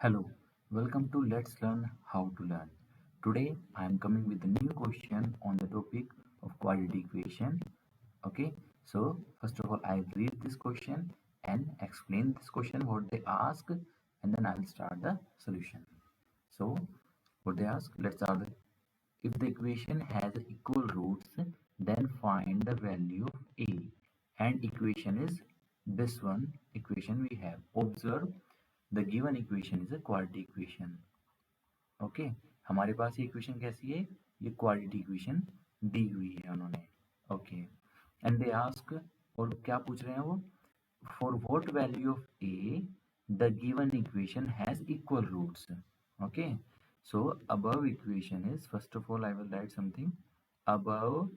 Hello, welcome to Let's Learn How to Learn. Today I am coming with a new question on the topic of quadratic equation. Okay, so first of all I'll read this question and explain this question what they ask, and then I'll start the solution. So what they ask, let's start. If the equation has equal roots, then find the value of a. And equation is this one equation we have. Observe the given equation is a quadratic equation. Okay हमारे पास ये equation कैसी है, ये quadratic equation दी हुई है उन्होंने. Okay and they ask, और क्या पूछ रहे हैं वो, for what value of a the given equation has equal roots. Okay so above equation is, first of all I will write something. Above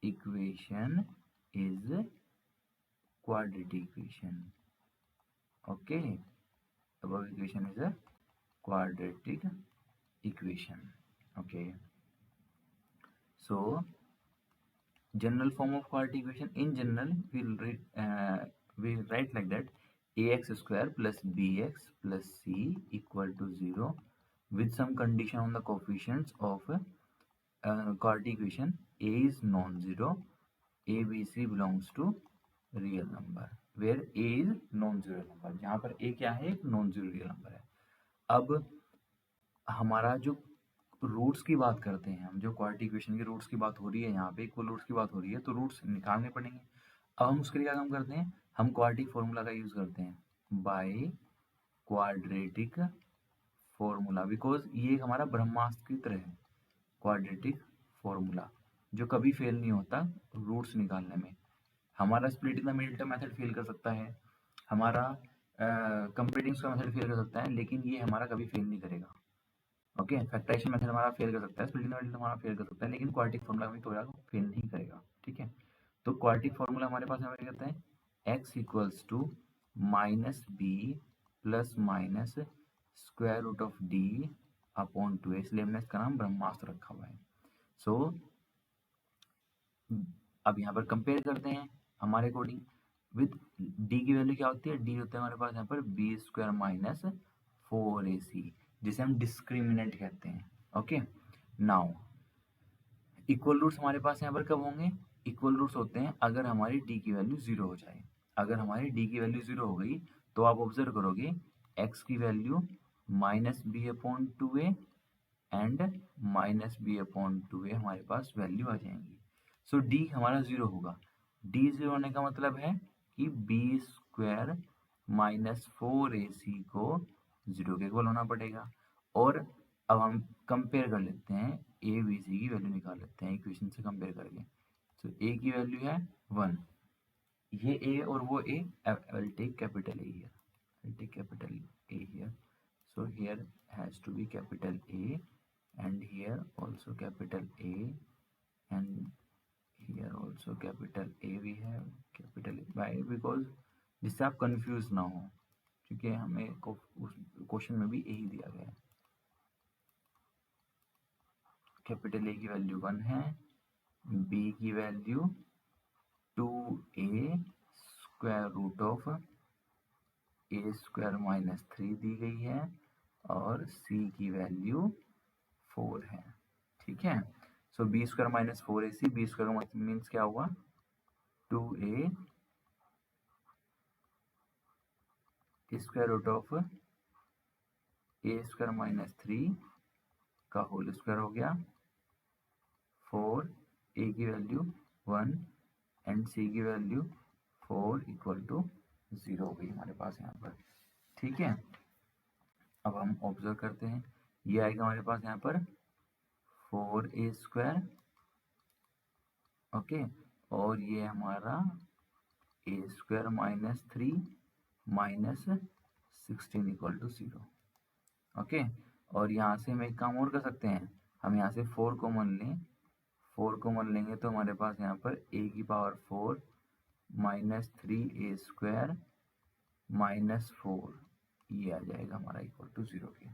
equation is quadratic equation. Okay, above equation is a quadratic equation. Okay, so general form of quadratic equation, in general we write like that: ax square plus bx plus c equal to 0 with some condition on the coefficients of quadratic equation. A is non-zero, a b c belongs to real number, where a is non zero number, जहाँ पर ए क्या है, एक non zero real number है. अब हमारा जो roots की बात करते हैं, हम जो क्वाड्रेटिक इक्वेशन के रूट्स की बात हो रही है, यहाँ पे इक्वल रूट्स की बात हो रही है, तो रूट्स निकालने पड़ेंगे. अब हम उसके लिए क्या काम करते हैं, हम क्वाड्रेटिक फॉर्मूला का यूज करते हैं, बाय क्वाड्रेटिक फॉर्मूला, बिकॉज ये हमारा ब्रह्मास्त्र की तरह है. क्वाड्रेटिक फॉर्मूला जो कभी फेल नहीं होता रूट्स निकालने में. हमारा स्प्लिट इन द मिडिल का मेथड फेल कर सकता है, हमारा कंप्लीटिंग का मेथड फेल कर सकता है, लेकिन ये हमारा कभी फेल नहीं करेगा. ओके, फैक्टराइजेशन मेथड हमारा फेल कर सकता है, स्प्लिट इन द मिडिल हमारा फेल कर सकता है, लेकिन क्वाड्रेटिक फॉर्मूला में थोड़ा फेल नहीं करेगा. ठीक है, तो क्वाड्रेटिक फॉर्मूला हमारे पास यहाँ पे कहता है x equals to minus b plus minus square root of d upon 2, इसलिए हमने इसका नाम ब्रह्मास्त्र रखा हुआ है. सो अब यहाँ पर कंपेयर करते हैं हमारे अकॉर्डिंग विद डी की वैल्यू क्या होती है, डी होता है हमारे पास यहाँ पर बी स्क्वायर माइनस 4ac, जिसे हम डिस्क्रिमिनेंट कहते हैं. ओके, नाउ इक्वल रूट्स हमारे पास यहाँ पर कब होंगे, इक्वल रूट्स होते हैं अगर हमारी डी की वैल्यू 0 हो जाए. अगर हमारी डी की वैल्यू 0 हो गई तो आप ऑब्जर्व करोगे x की value minus b upon 2a and minus b upon 2a हमारे पास वैल्यू आ जाएंगी. सो डी हमारा 0 होगा. डी 0 होने का मतलब है कि बी स्क्वायर माइनस 4ac को 0 के इक्वल होना पड़ेगा. और अब हम कंपेयर कर लेते हैं, ए बी सी की वैल्यू निकाल लेते हैं इक्वेशन से कंपेयर करके. सो ए की वैल्यू है 1, ये ए और वो A, I will take capital A here, I take capital A here. So here has to be capital A and here also capital A, and here also capital A we have capital A. Why? Because जिससे आप confuse ना हो, क्योंकि हमें question में भी यही दिया गया है. कैपिटल ए की वैल्यू 1 है, बी की value 2a square root of A square minus 3 दी गई है, और सी की वैल्यू 4 है. ठीक है, so B square minus 4ac, B square means क्या हुआ, 2a square root of A square minus 3 का होल स्क्वायर हो गया, 4, ए की वैल्यू 1 एंड सी की वैल्यू 4 इक्वल टू 0 हो गई हमारे पास यहाँ पर. ठीक है, अब हम ऑब्जर्व करते हैं, ये आएगा हमारे पास यहाँ पर 4a स्क्वायर. ओके, और ये हमारा A square minus 3 minus 16 equal to 0. Okay, और यहाँ से हम एक काम और कर सकते हैं, हम यहाँ से 4 कॉमन लें, 4 कॉमन लेंगे तो हमारे पास यहाँ पर a की power 4 minus 3a square minus 4, ये आ जाएगा हमारा इक्वल टू 0 के.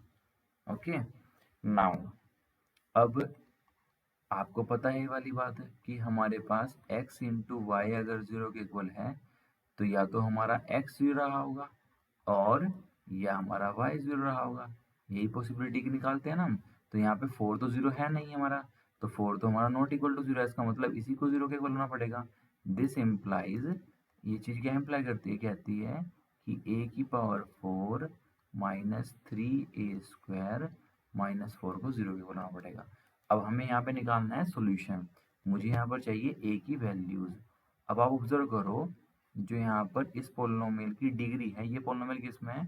ओके, नाउ अब आपको पता है ये वाली बात है कि हमारे पास x इंटू वाई अगर 0 के इक्वल है तो या तो हमारा x 0 रहा होगा, और या हमारा y 0 रहा होगा। यही पॉसिबिलिटी की निकालते हैं ना हम। तो यहाँ पे 4 तो 0 है नहीं हमारा, तो 4 तो हमारा नॉट इक्वल टू 0 है, इसका मतलब इसी को 0 के इक्वल होना पड़ेगा। दिस इम्प्लाइज, ये चीज़ क्या इम्प्लाई करती है, कहती है कि a की पावर 4 माइनस 3a² माइनस 4 को 0 के इक्वल होना पड़ेगा। अब हमें यहाँ पे निकालना है सोल्यूशन। मुझे यहाँ पर चाहिए a की वैल्यूज। अब आप ऑब्जर्व करो, जो यहाँ पर इस पोलिनोमियल की डिग्री है, ये पोलिनोमियल किसमें है,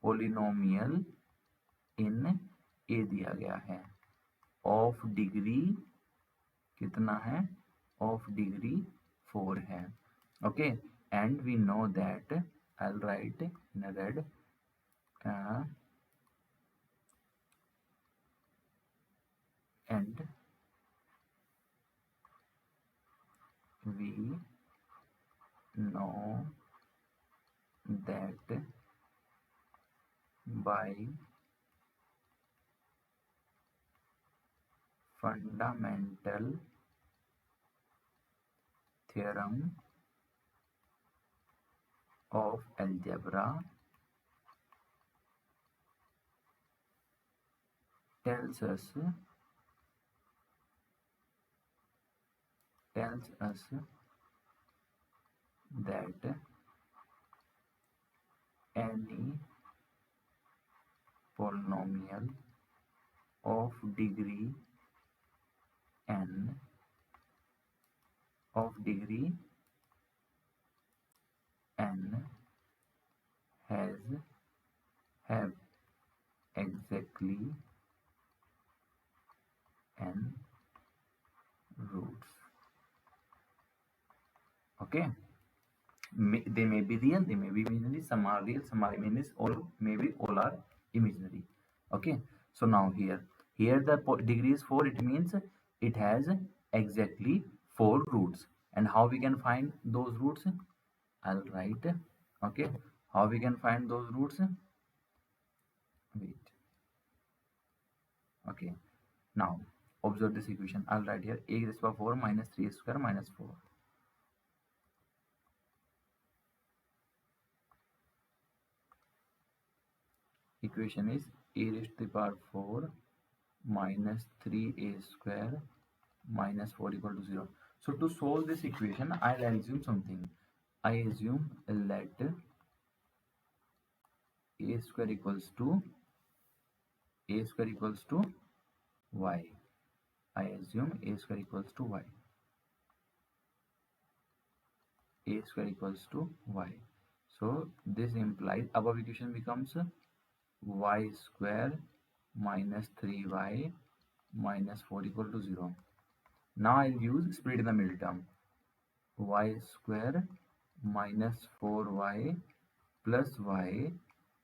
पोलिनोमियल इन ए दिया गया है, ऑफ डिग्री कितना है, ऑफ डिग्री 4 है। Okay, and we know that, I will write in red, and we know that by fundamental theorem of algebra tells us that any polynomial of degree n have exactly n roots. Okay, they may be real, they may be imaginary, some are real, some are imaginary, or maybe all are imaginary. Okay, so now here the degree is 4, it means it has exactly 4 roots. And how we can find those roots, I'll write. Okay, how we can find those roots, wait. Okay, now observe this equation. I'll write here a raised to the power 4 minus 3 square minus 4. Equation is a raised to the power 4 minus 3a square minus 4 equal to 0. So to solve this equation, I'll assume something. I assume let a square equals to y. I assume a square equals to y. A square equals to y. So this implies above equation becomes y square minus 3y minus 4 equal to 0. Now I'll use split in the middle term. Y square minus 4y plus y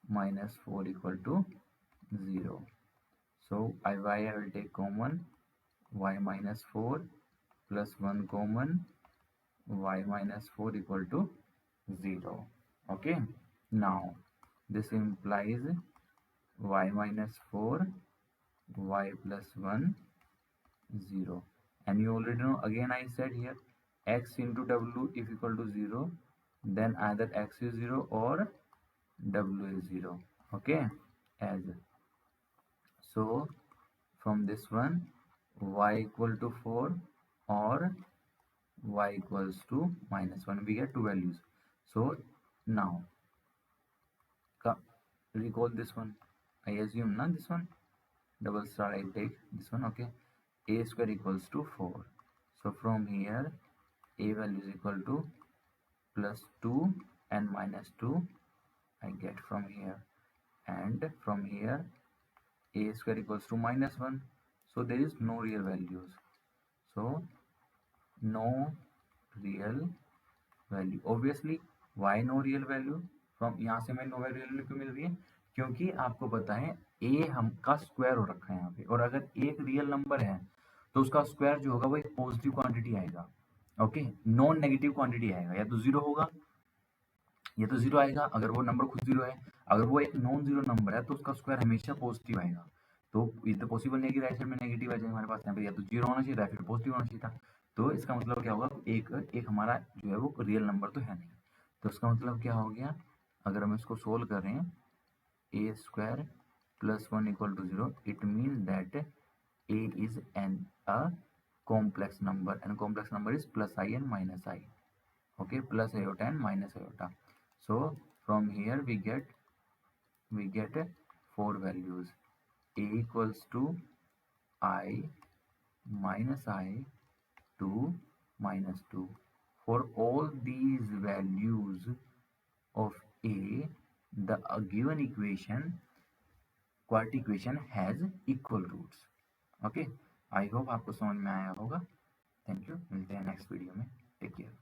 minus 4 equal to 0. So I will take common, y minus 4 plus 1 common, y minus 4 equal to 0. Okay, now this implies y minus 4, y plus 1, 0. And you already know, again I said here, x into w if equal to 0, then either x is 0 or w is 0. Okay, as so from this one, y equal to 4 or y equals to minus 1, we get two values. So now recall this one. I assume not this one, double star I take this one. Okay, a square equals to 4. So from here a value is equal to plus 2 and minus 2 I get from here, and from here a square equals to minus 1. So there is no real values, so no real value. Obviously why no real value, from यहाँ से हमें no real value क्यों मिल रही है, क्योंकि आपको पता है a हम का स्क्वायर हो रखा है यहाँ पे, और अगर एक रियल नंबर है तो उसका स्क्वायर जो होगा वो एक पॉजिटिव क्वांटिटी आएगा। ओके, नॉन नेगेटिव क्वांटिटी आएगा, या तो जीरो होगा या तो जीरो आएगा अगर वो नंबर खुद जीरो है। अगर वो एक नॉन जीरो नंबर है तो उसका स्क्वायर हमेशा पॉजिटिव आएगा। तो ये तो पॉसिबल नहीं कि राइट साइड में नेगेटिव आ जाए हमारे पास, यहाँ पे या तो जीरो होना चाहिए या फिर पॉजिटिव होना चाहिए था। तो इसका मतलब क्या होगा, एक हमारा जो है वो रियल नंबर तो है नहीं। तो इसका मतलब क्या हो गया, अगर हम इसको सोल्व करें a square plus 1 equal to 0, it means that a is a complex number, and complex number is plus I and minus I. Okay, plus iota and minus iota. So from here we get four values. A equals to I minus I 2 minus 2. For all these values of a, the given equation, quadratic equation has equal roots. Okay, I hope आपको समझ में आया होगा. Thank you, मिलते हैं next video में. Take care.